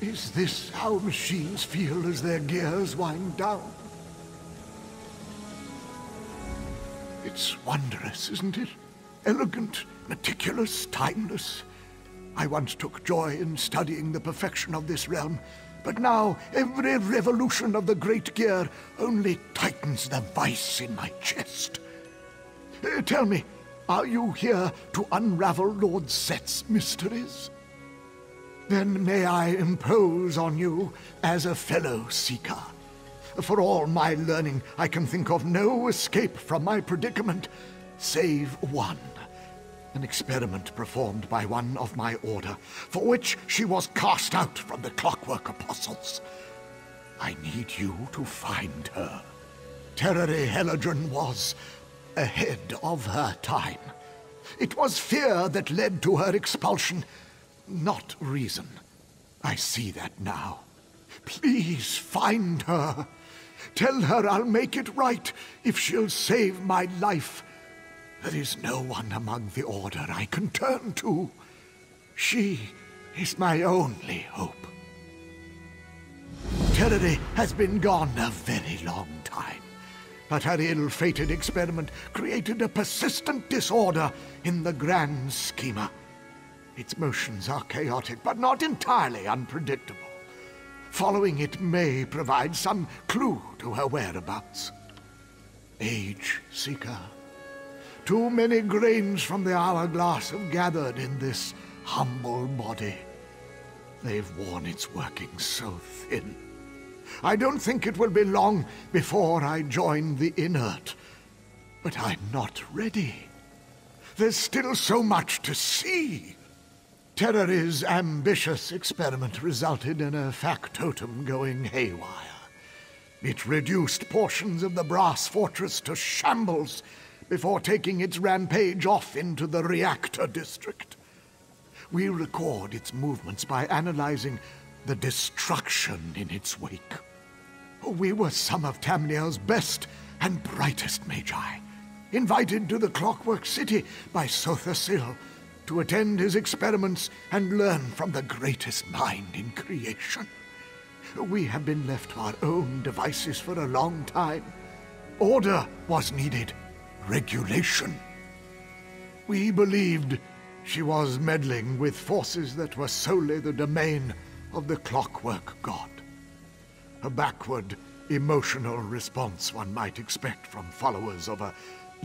Is this how machines feel as their gears wind down? It's wondrous, isn't it? Elegant, meticulous, timeless. I once took joy in studying the perfection of this realm, but now every revolution of the great gear only tightens the vice in my chest. Tell me, are you here to unravel Lord Set's mysteries? Then may I impose on you as a fellow seeker. For all my learning, I can think of no escape from my predicament, save one. An experiment performed by one of my order, for which she was cast out from the Clockwork Apostles. I need you to find her. Terere Helladron was ahead of her time. It was fear that led to her expulsion, not reason. I see that now. Please find her. Tell her I'll make it right if she'll save my life. There is no one among the Order I can turn to. She is my only hope. Terere has been gone a very long time, but her ill-fated experiment created a persistent disorder in the grand schema. Its motions are chaotic, but not entirely unpredictable. Following it may provide some clue to her whereabouts. Age Seeker. Too many grains from the hourglass have gathered in this humble body. They've worn its workings so thin. I don't think it will be long before I join the inert. But I'm not ready. There's still so much to see. Terere's ambitious experiment resulted in a factotum going haywire. It reduced portions of the brass fortress to shambles before taking its rampage off into the reactor district. We record its movements by analyzing the destruction in its wake. We were some of Tamriel's best and brightest magi, invited to the Clockwork City by Sotha Sil to attend his experiments and learn from the greatest mind in creation. We have been left to our own devices for a long time. Order was needed. Regulation. We believed she was meddling with forces that were solely the domain of the Clockwork God. A backward, emotional response one might expect from followers of a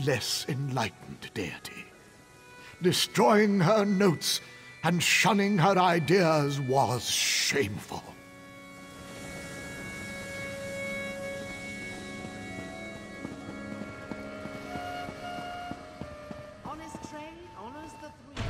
less enlightened deity. Destroying her notes and shunning her ideas was shameful. Honest trade honors the three.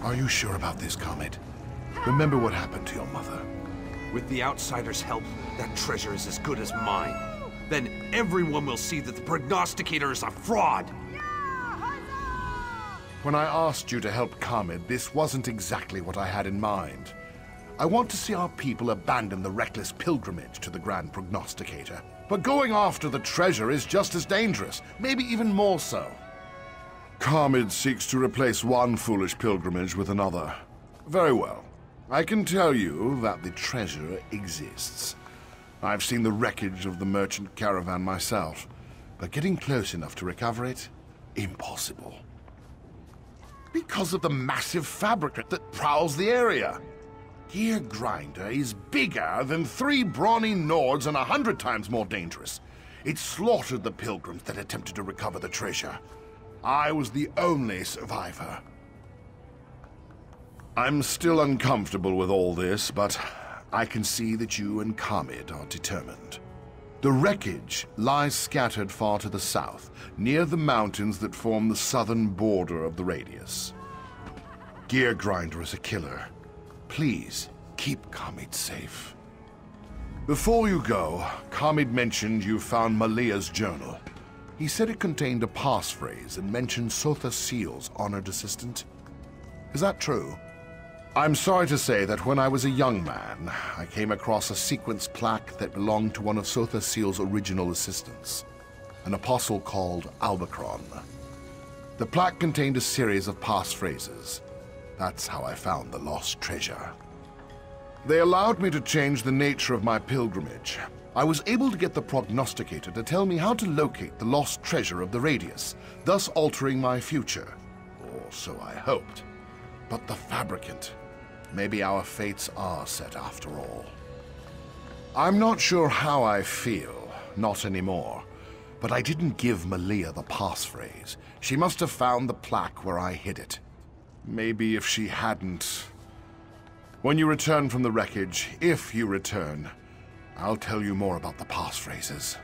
Are you sure about this, Comet? Remember what happened to your mother? With the Outsiders' help, that treasure is as good as mine. Then everyone will see that the prognosticator is a fraud! When I asked you to help Comet, this wasn't exactly what I had in mind. I want to see our people abandon the reckless pilgrimage to the Grand Prognosticator. But going after the treasure is just as dangerous, maybe even more so. Carmid seeks to replace one foolish pilgrimage with another. Very well. I can tell you that the treasure exists. I've seen the wreckage of the merchant caravan myself, but getting close enough to recover it, impossible. Because of the massive fabric that prowls the area. Gear Grinder is bigger than 3 brawny Nords and 100 times more dangerous. It slaughtered the pilgrims that attempted to recover the treasure. I was the only survivor. I'm still uncomfortable with all this, but I can see that you and Kamid are determined. The wreckage lies scattered far to the south, near the mountains that form the southern border of the radius. Gear Grinder is a killer. Please, keep Kamid safe. Before you go, Kamid mentioned you found Malia's journal. He said it contained a passphrase and mentioned Sotha Seal's honored assistant. Is that true? I'm sorry to say that when I was a young man, I came across a sequence plaque that belonged to one of Sotha Seal's original assistants, an apostle called Albacron. The plaque contained a series of passphrases. That's how I found the lost treasure. They allowed me to change the nature of my pilgrimage. I was able to get the prognosticator to tell me how to locate the lost treasure of the Radius, thus altering my future. Or so I hoped. But the Fabricant... maybe our fates are set after all. I'm not sure how I feel, not anymore. But I didn't give Malia the passphrase. She must have found the plaque where I hid it. Maybe if she hadn't... When you return from the wreckage, if you return, I'll tell you more about the passphrases.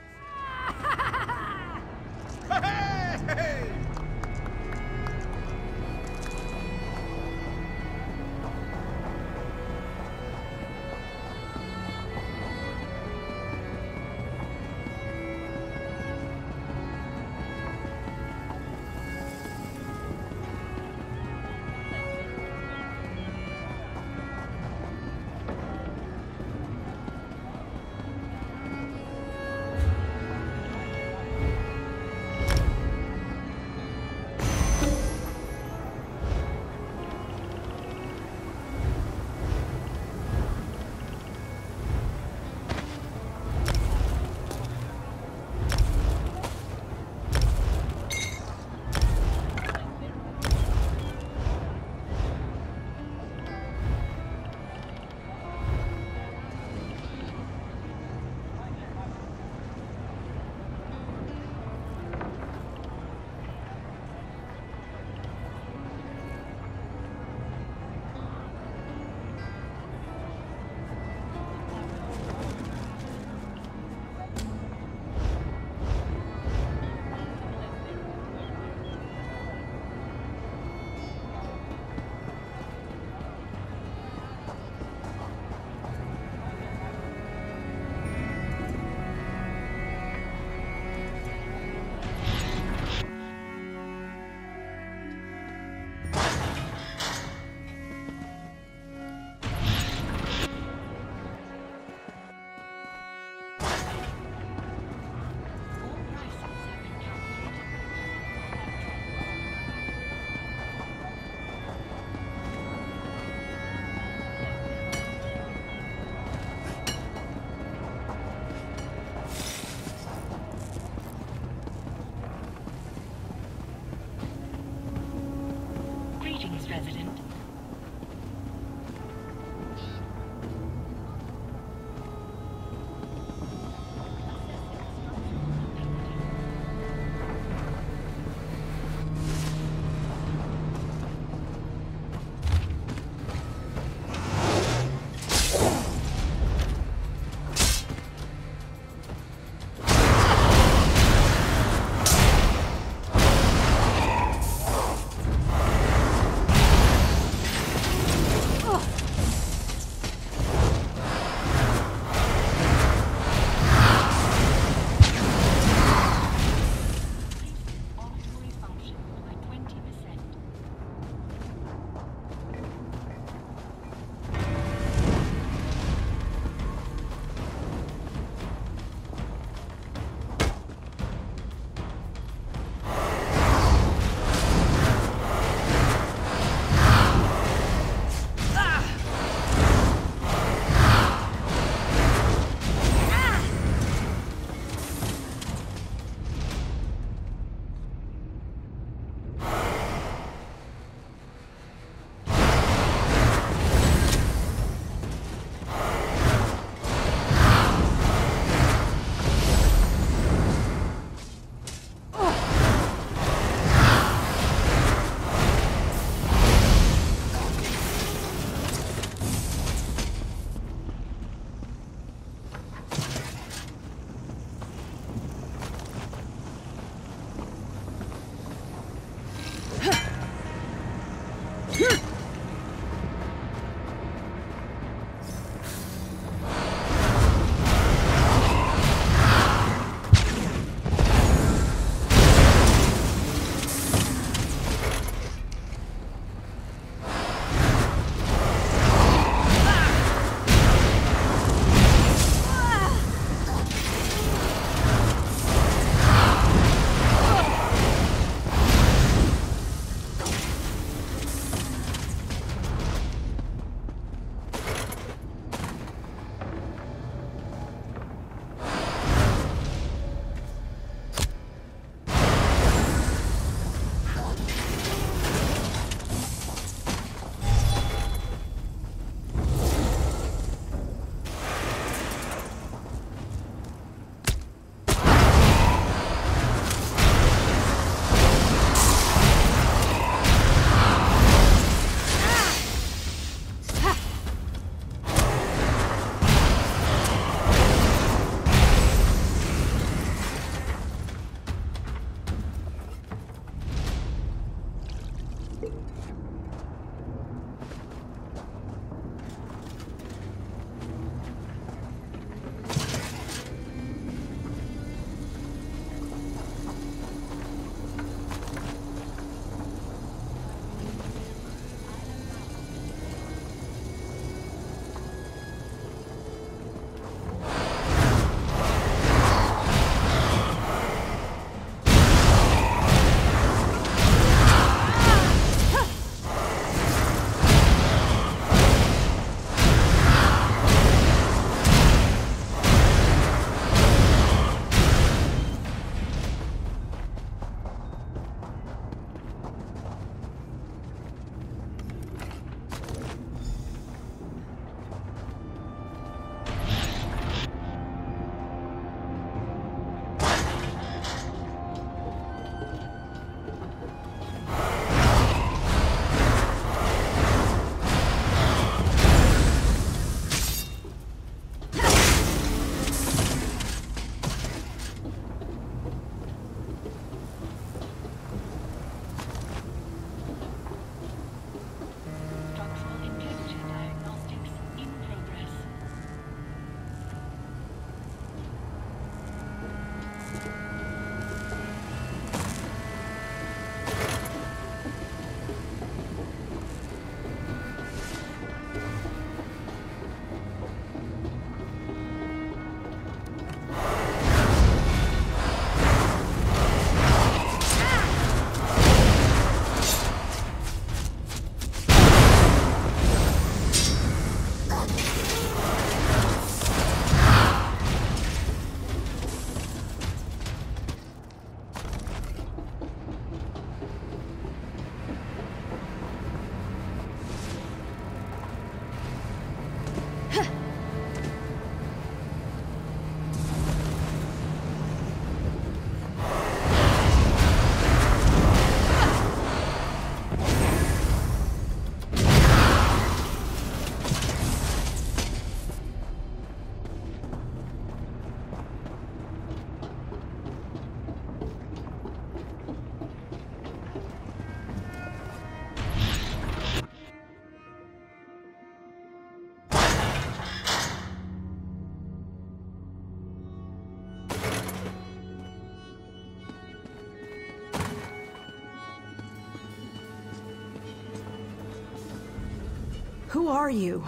Who are you?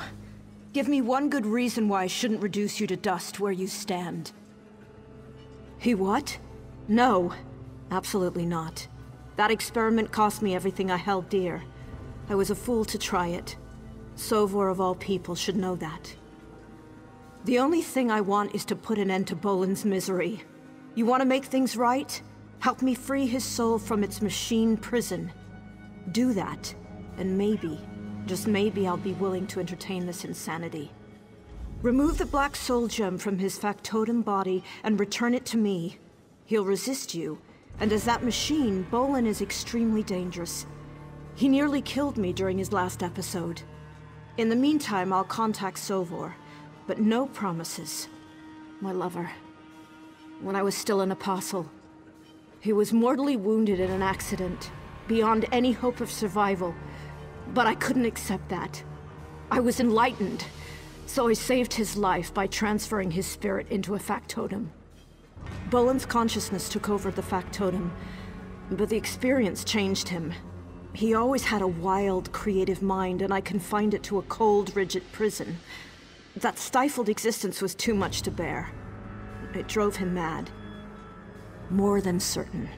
Give me one good reason why I shouldn't reduce you to dust where you stand. He what? No. Absolutely not. That experiment cost me everything I held dear. I was a fool to try it. Sovor of all people should know that. The only thing I want is to put an end to Bolan's misery. You want to make things right? Help me free his soul from its machine prison. Do that, and maybe, just maybe I'll be willing to entertain this insanity. Remove the Black Soul Gem from his factotum body and return it to me. He'll resist you, and as that machine, Bolan is extremely dangerous. He nearly killed me during his last episode. In the meantime, I'll contact Sovor, but no promises. My lover. When I was still an apostle, he was mortally wounded in an accident, beyond any hope of survival, but I couldn't accept that. I was enlightened, so I saved his life by transferring his spirit into a factotum. Bolan's consciousness took over the factotum, but the experience changed him. He always had a wild, creative mind, and I confined it to a cold, rigid prison. That stifled existence was too much to bear. It drove him mad. More than certain.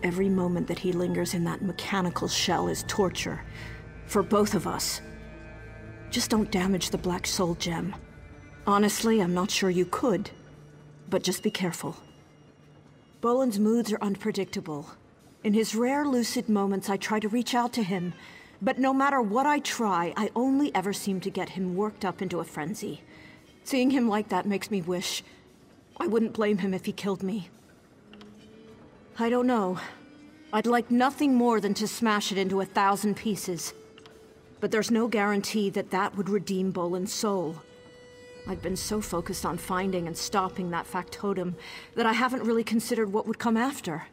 Every moment that he lingers in that mechanical shell is torture. For both of us. Just don't damage the Black Soul Gem. Honestly, I'm not sure you could. But just be careful. Bolan's moods are unpredictable. In his rare lucid moments, I try to reach out to him. But no matter what I try, I only ever seem to get him worked up into a frenzy. Seeing him like that makes me wish I wouldn't blame him if he killed me. I don't know. I'd like nothing more than to smash it into 1,000 pieces. But there's no guarantee that that would redeem Bolan's soul. I've been so focused on finding and stopping that factotum that I haven't really considered what would come after.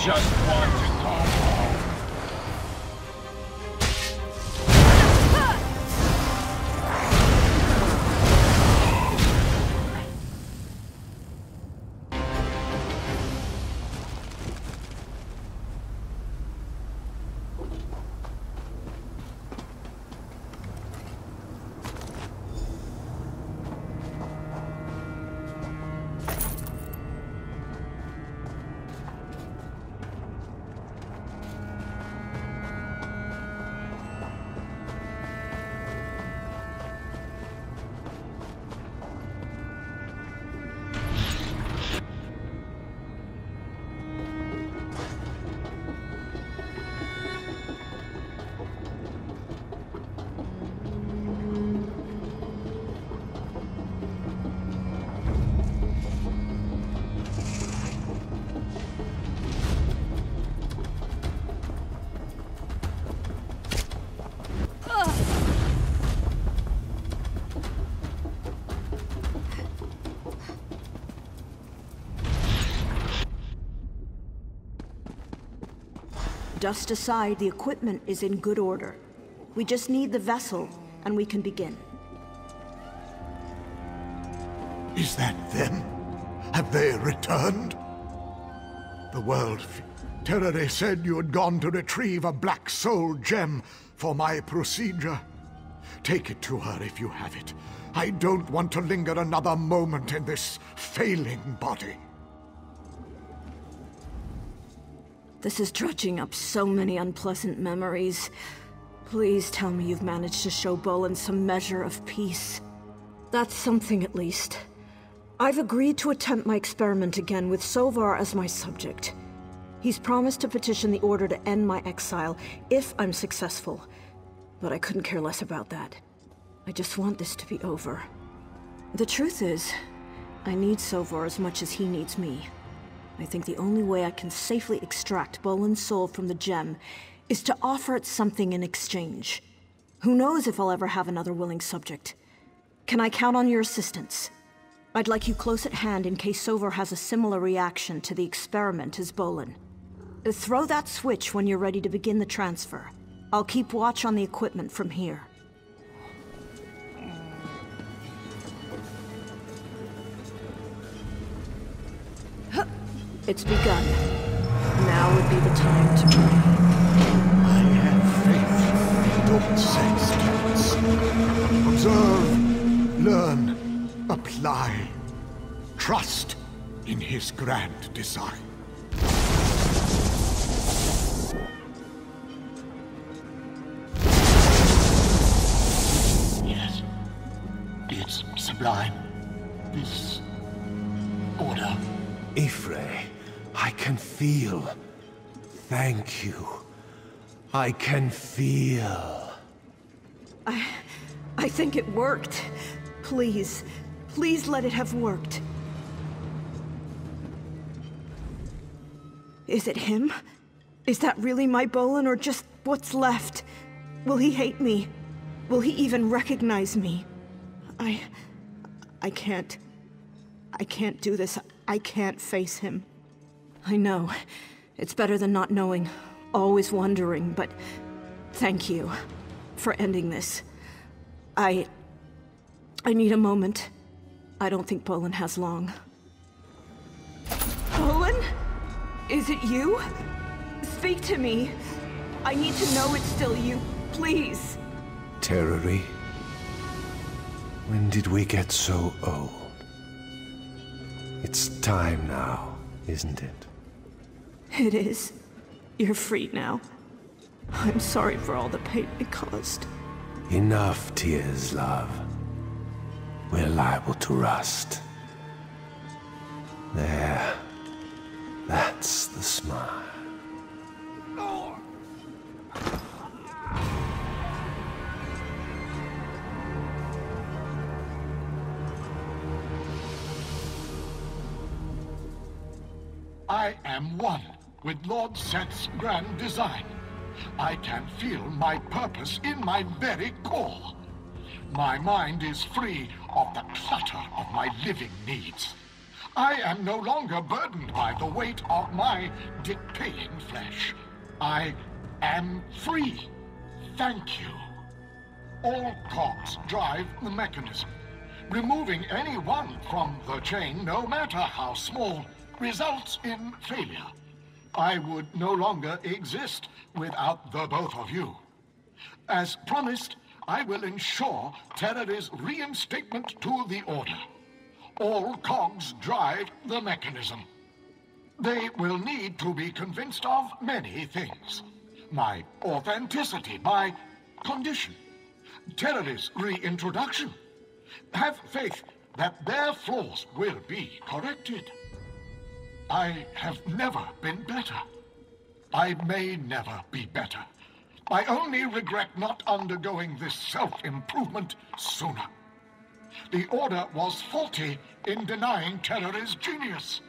Just want to go home. Dust aside, the equipment is in good order. We just need the vessel, and we can begin. Is that them? Have they returned? The world... Terere said you had gone to retrieve a Black Soul gem for my procedure. Take it to her if you have it. I don't want to linger another moment in this failing body. This is dredging up so many unpleasant memories. Please tell me you've managed to show Bolin some measure of peace. That's something at least. I've agreed to attempt my experiment again with Sovar as my subject. He's promised to petition the Order to end my exile if I'm successful. But I couldn't care less about that. I just want this to be over. The truth is, I need Sovar as much as he needs me. I think the only way I can safely extract Bolin's soul from the gem is to offer it something in exchange. Who knows if I'll ever have another willing subject? Can I count on your assistance? I'd like you close at hand in case Sovar has a similar reaction to the experiment as Bolin. Throw that switch when you're ready to begin the transfer. I'll keep watch on the equipment from here. It's begun. Now would be the time to pray. I have faith. Don't sense doubts. Observe, learn, apply. Trust in his grand design. Yes, it's sublime. This order. Y'ffre, I can feel. Thank you. I can feel. I think it worked. Please, please let it have worked. Is it him? Is that really my Bolin or just what's left? Will he hate me? Will he even recognize me? I can't do this. I can't face him. I know. It's better than not knowing. Always wondering, but thank you for ending this. I need a moment. I don't think Bolin has long. Bolin? Is it you? Speak to me. I need to know it's still you, please. Terere, when did we get so old? It's time now, isn't it? It is. You're free now. I'm sorry for all the pain it caused. Enough tears, love. We're liable to rust. There. That's the smile. I am one with Lord Set's grand design. I can feel my purpose in my very core. My mind is free of the clutter of my living needs. I am no longer burdened by the weight of my decaying flesh. I am free. Thank you. All cogs drive the mechanism. Removing any one from the chain, no matter how small, results in failure. I would no longer exist without the both of you. As promised, I will ensure Terere's reinstatement to the Order. All cogs drive the mechanism. They will need to be convinced of many things. My authenticity, my condition, Terere's reintroduction. Have faith that their flaws will be corrected. I have never been better. I may never be better. I only regret not undergoing this self-improvement sooner. The Order was faulty in denying Terere's genius.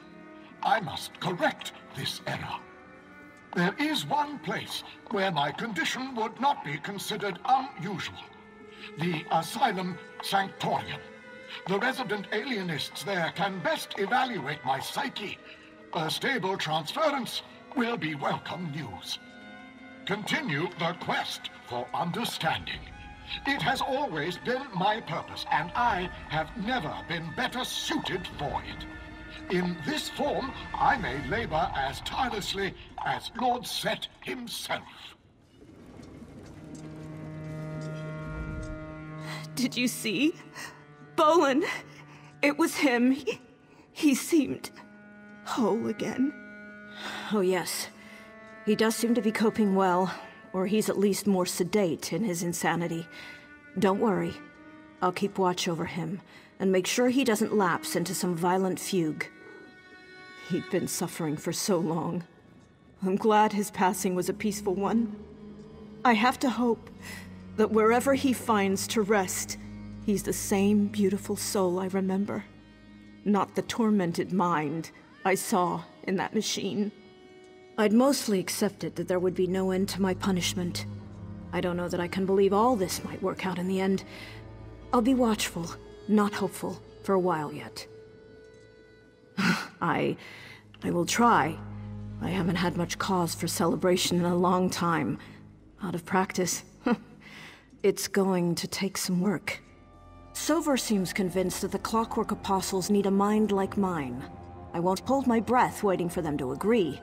I must correct this error. There is one place where my condition would not be considered unusual. The Asylum Sanctorium. The resident alienists there can best evaluate my psyche. A stable transference will be welcome news. Continue the quest for understanding. It has always been my purpose, and I have never been better suited for it. In this form, I may labor as tirelessly as Lord Set himself. Did you see? Bolin! It was him. He seemed whole again. Oh yes. He does seem to be coping well, or he's at least more sedate in his insanity. Don't worry. I'll keep watch over him, and make sure he doesn't lapse into some violent fugue. He'd been suffering for so long. I'm glad his passing was a peaceful one. I have to hope that wherever he finds to rest, he's the same beautiful soul I remember. Not the tormented mind I saw in that machine. I'd mostly accepted that there would be no end to my punishment. I don't know that I can believe all this might work out in the end. I'll be watchful, not hopeful, for a while yet. I will try. I haven't had much cause for celebration in a long time. Out of practice. It's going to take some work. Sover seems convinced that the Clockwork Apostles need a mind like mine. I won't hold my breath waiting for them to agree.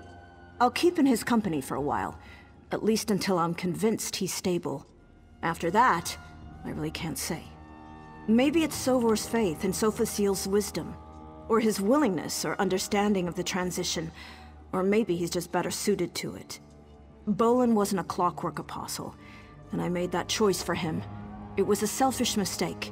I'll keep in his company for a while, at least until I'm convinced he's stable. After that, I really can't say. Maybe it's Sovor's faith and Sophaciel's wisdom, or his willingness or understanding of the transition, or maybe he's just better suited to it. Bolin wasn't a Clockwork Apostle, and I made that choice for him. It was a selfish mistake.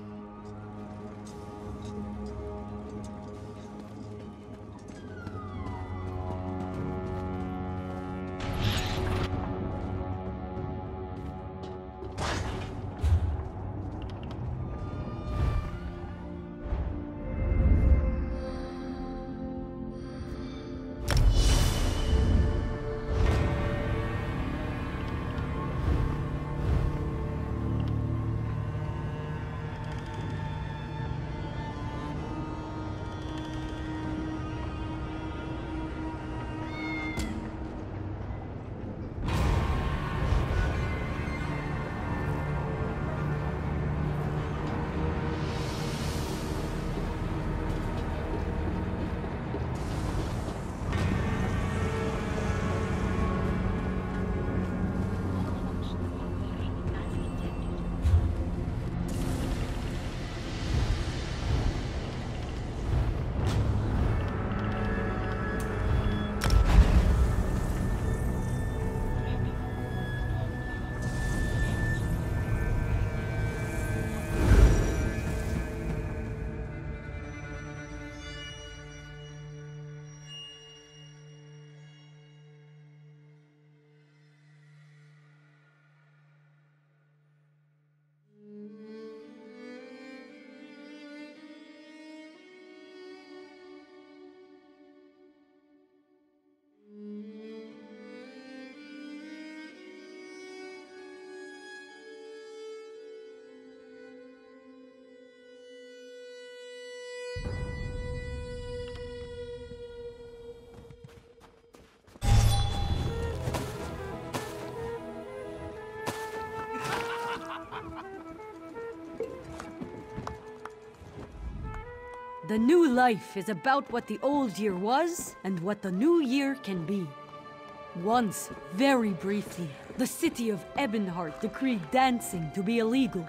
The new life is about what the old year was and what the new year can be. Once, very briefly, the city of Ebonheart decreed dancing to be illegal.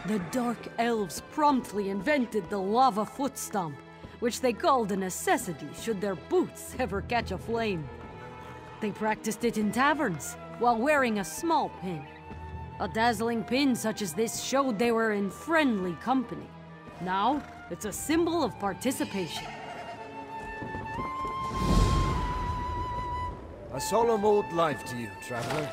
The Dark Elves promptly invented the lava foot stomp, which they called a necessity should their boots ever catch a flame. They practiced it in taverns, while wearing a small pin. A dazzling pin such as this showed they were in friendly company. Now, it's a symbol of participation. A solemn old life to you, traveler.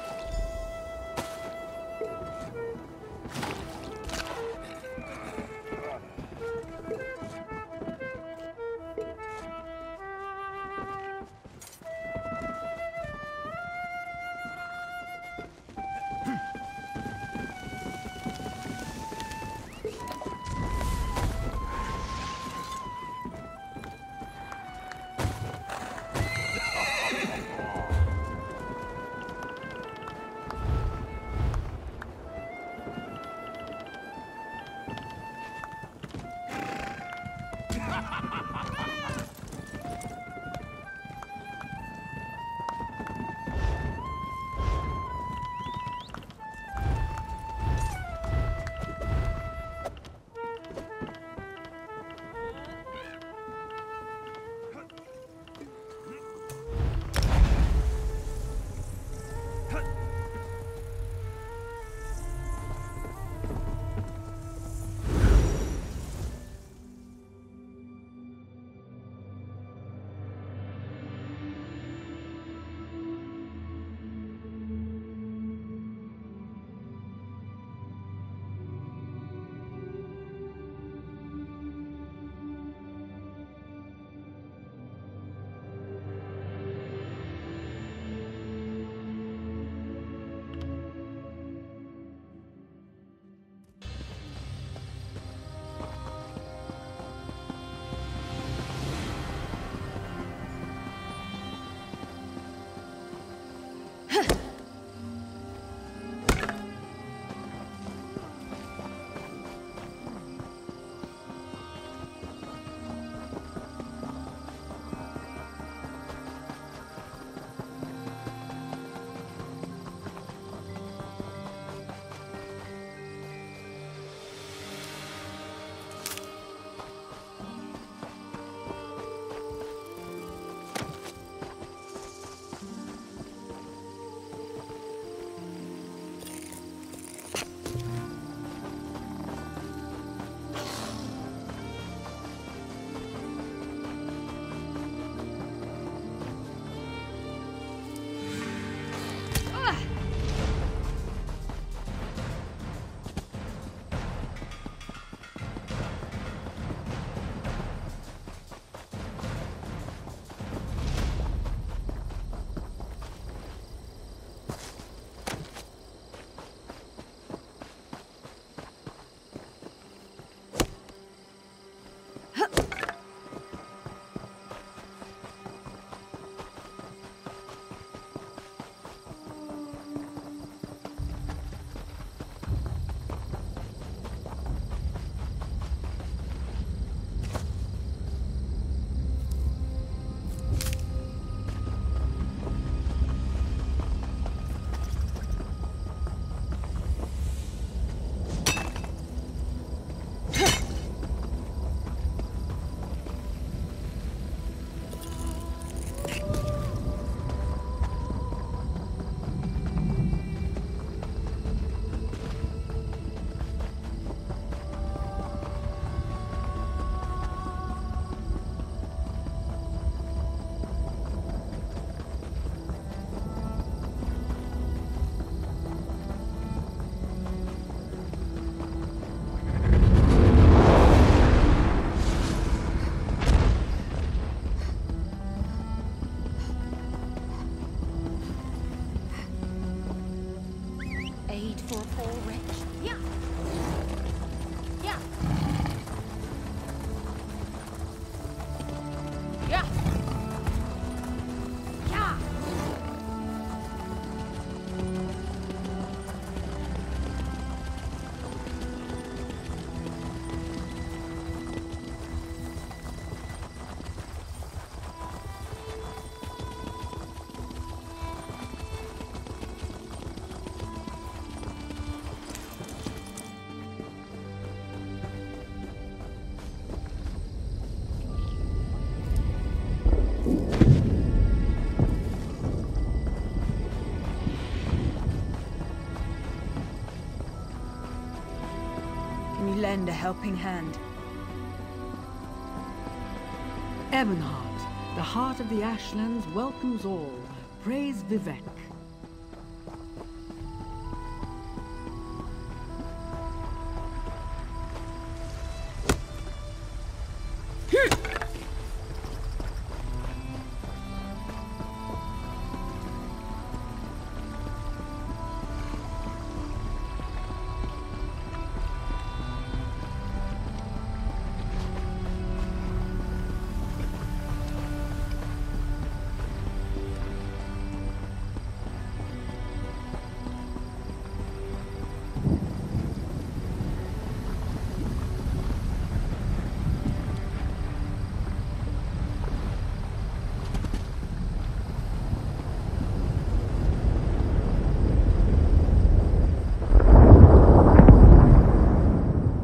made for a poor wretch. Yeah. Yeah. Yeah. Yeah. Can you lend a helping hand? Ebonheart, the heart of the Ashlands welcomes all. Praise Vivek.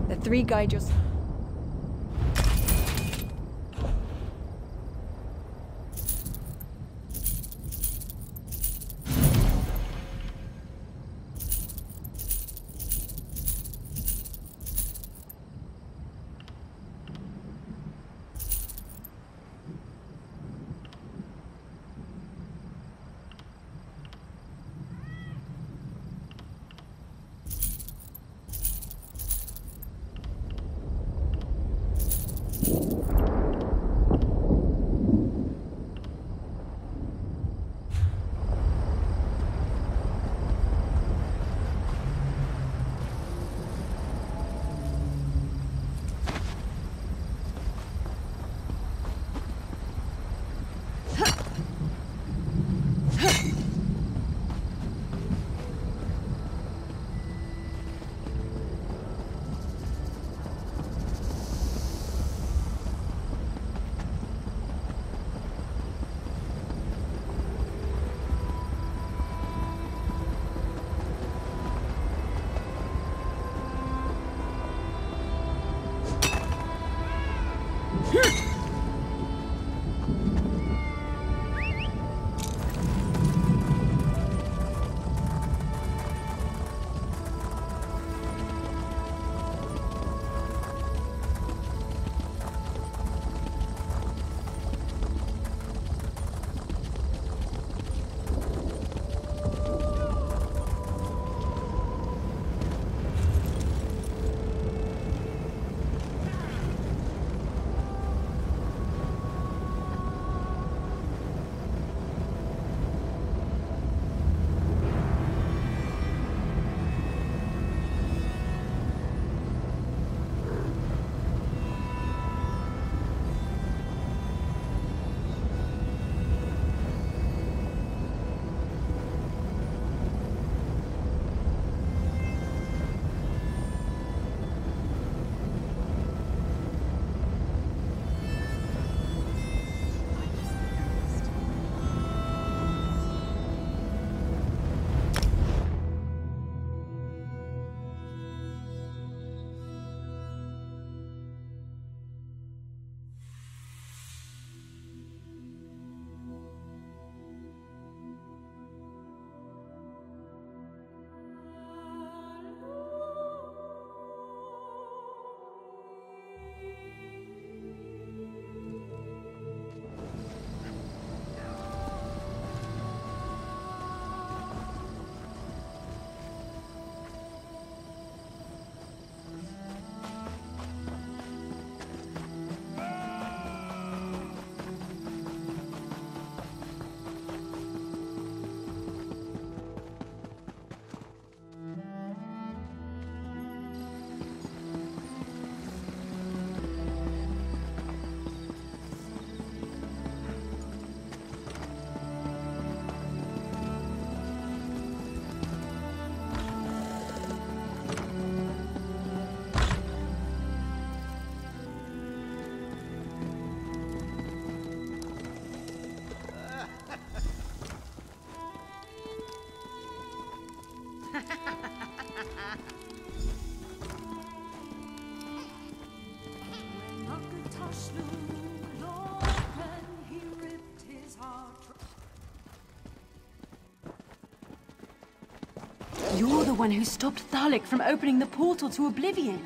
The three guy just... You're the one who stopped Thalik from opening the portal to Oblivion.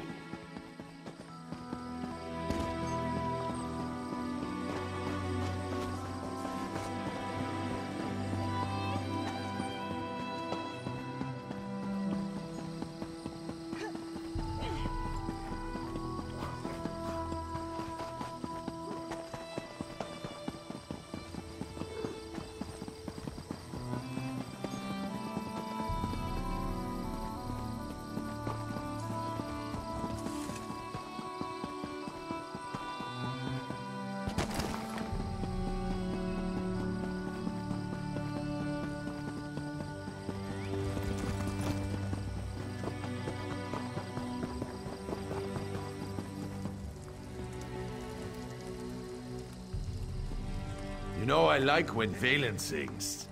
You know I like when Valen sings.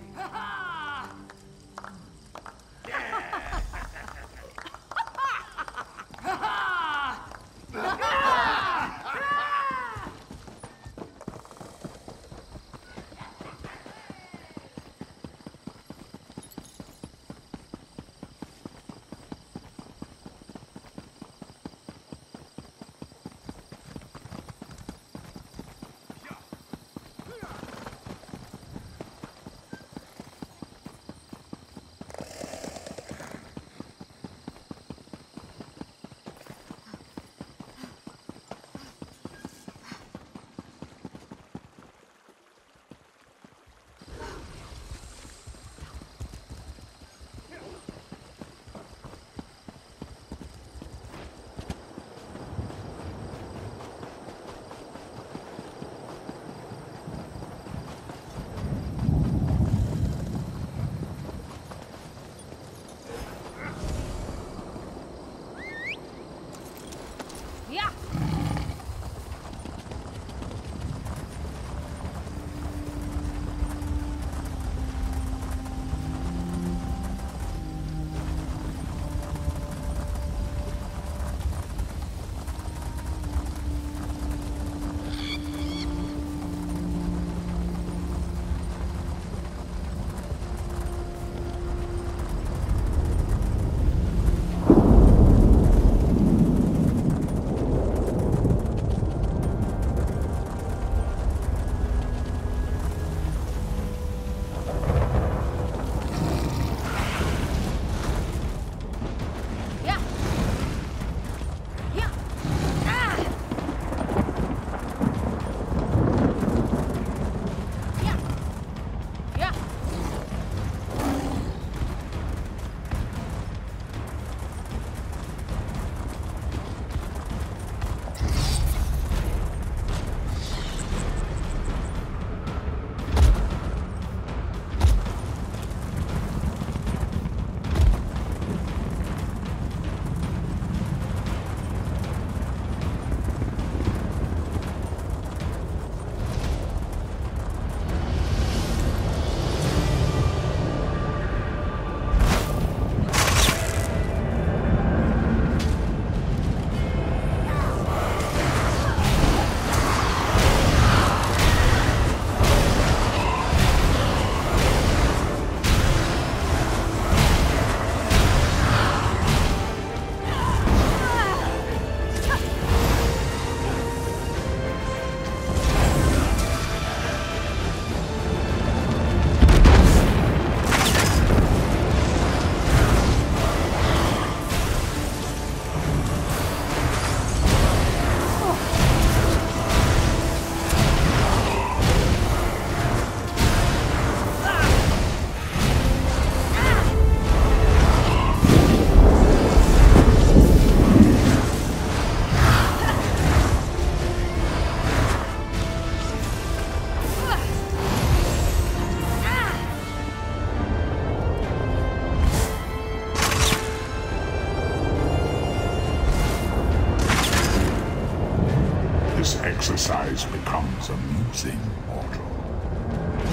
exercise becomes amusing, mortal.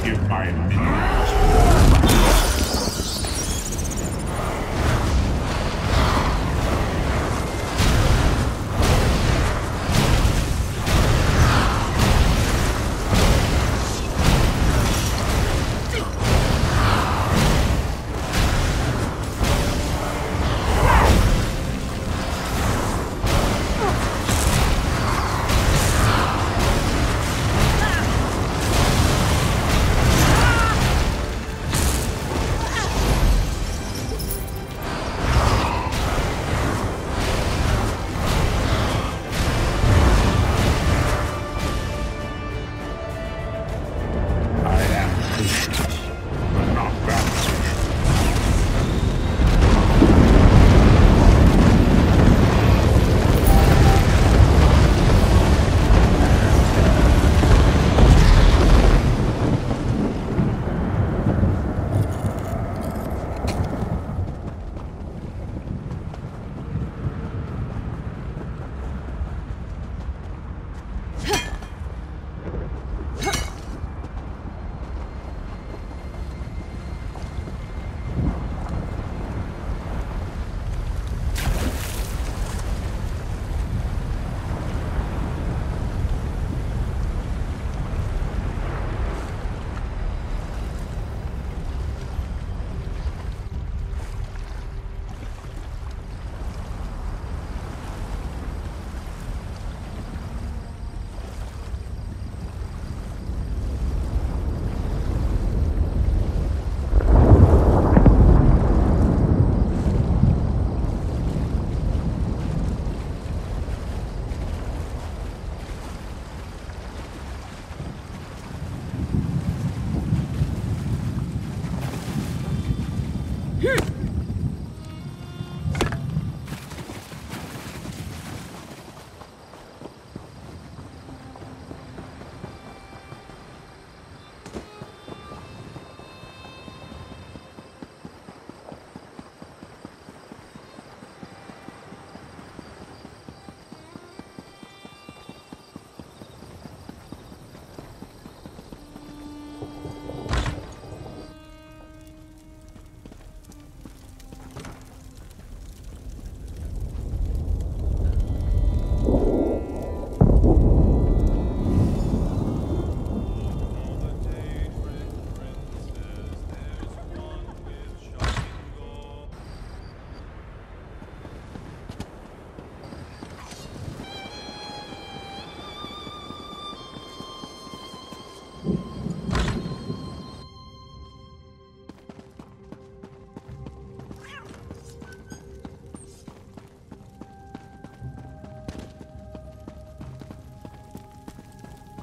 Give my minions patience, but not that patience.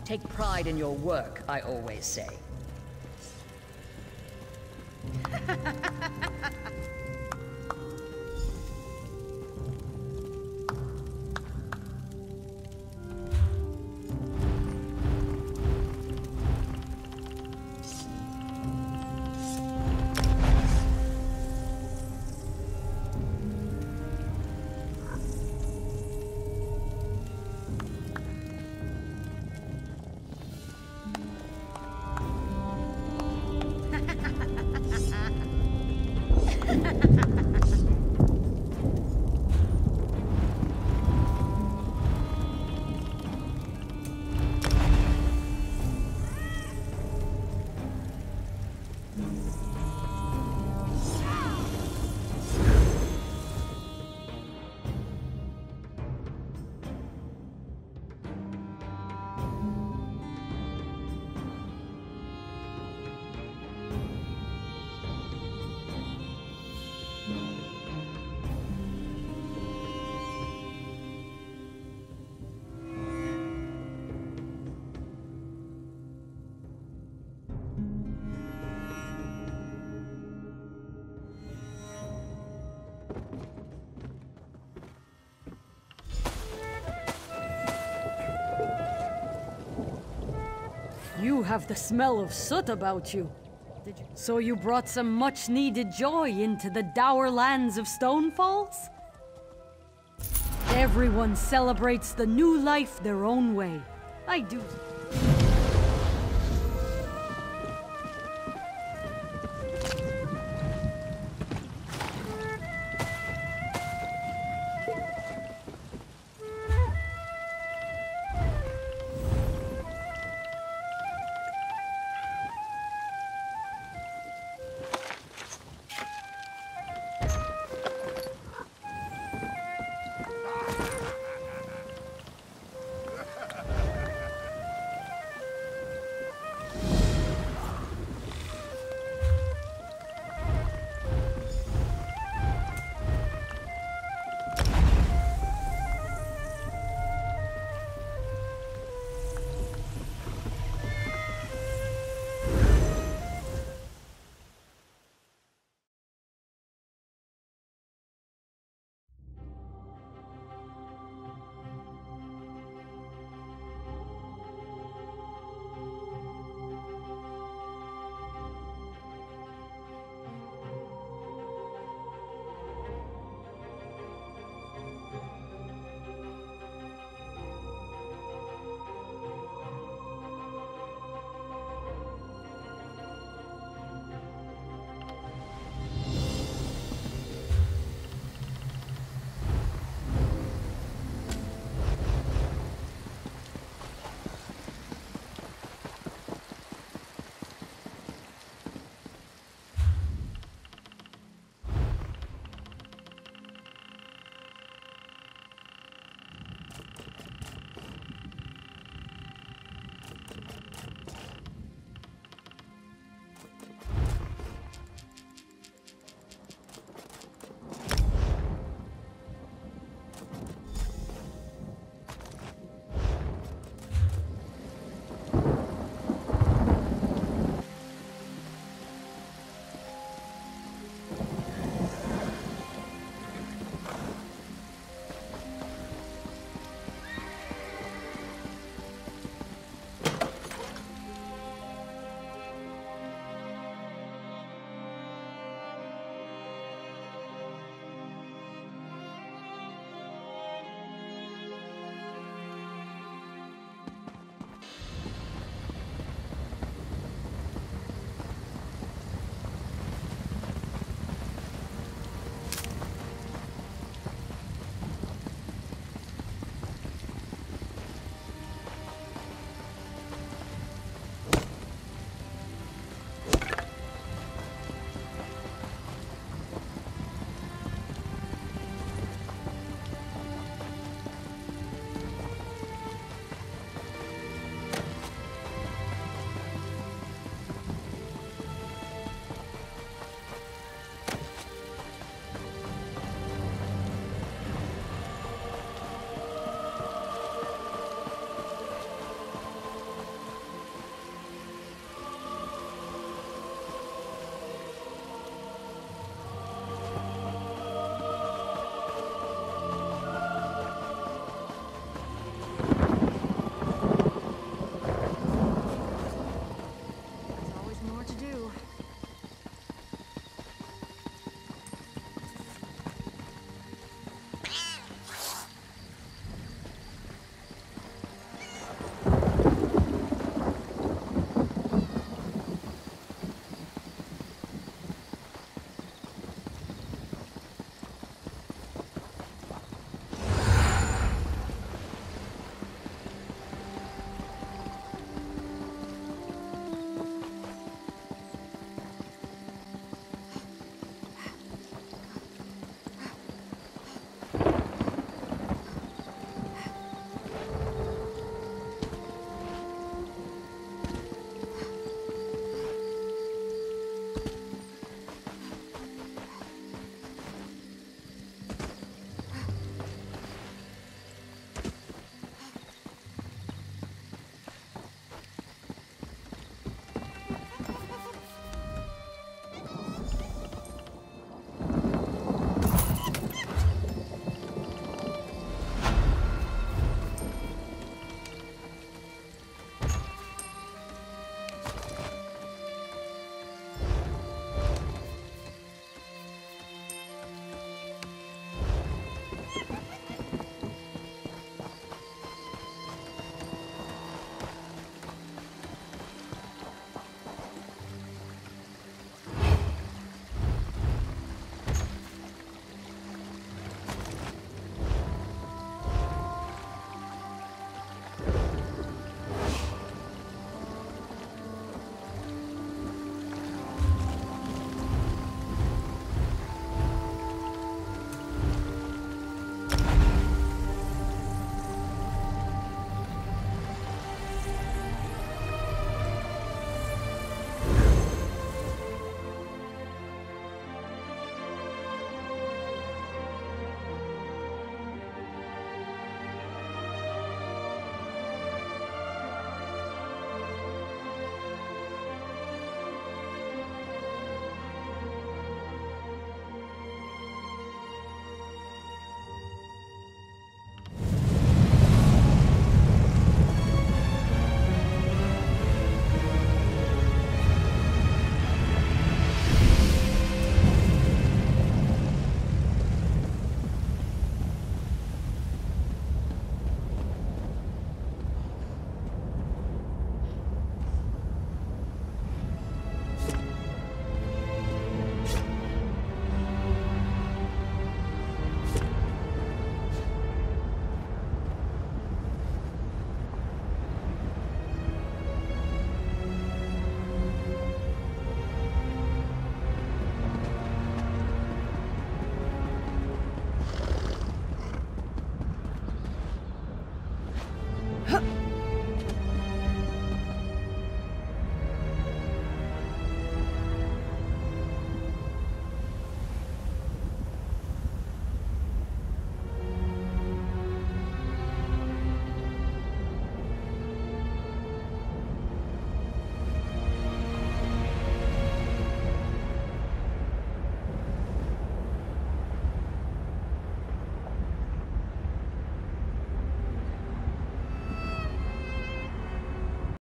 Take pride in your work, I always say. You have the smell of soot about you. So you brought some much-needed joy into the dour lands of Stonefalls? Everyone celebrates the new life their own way. I do.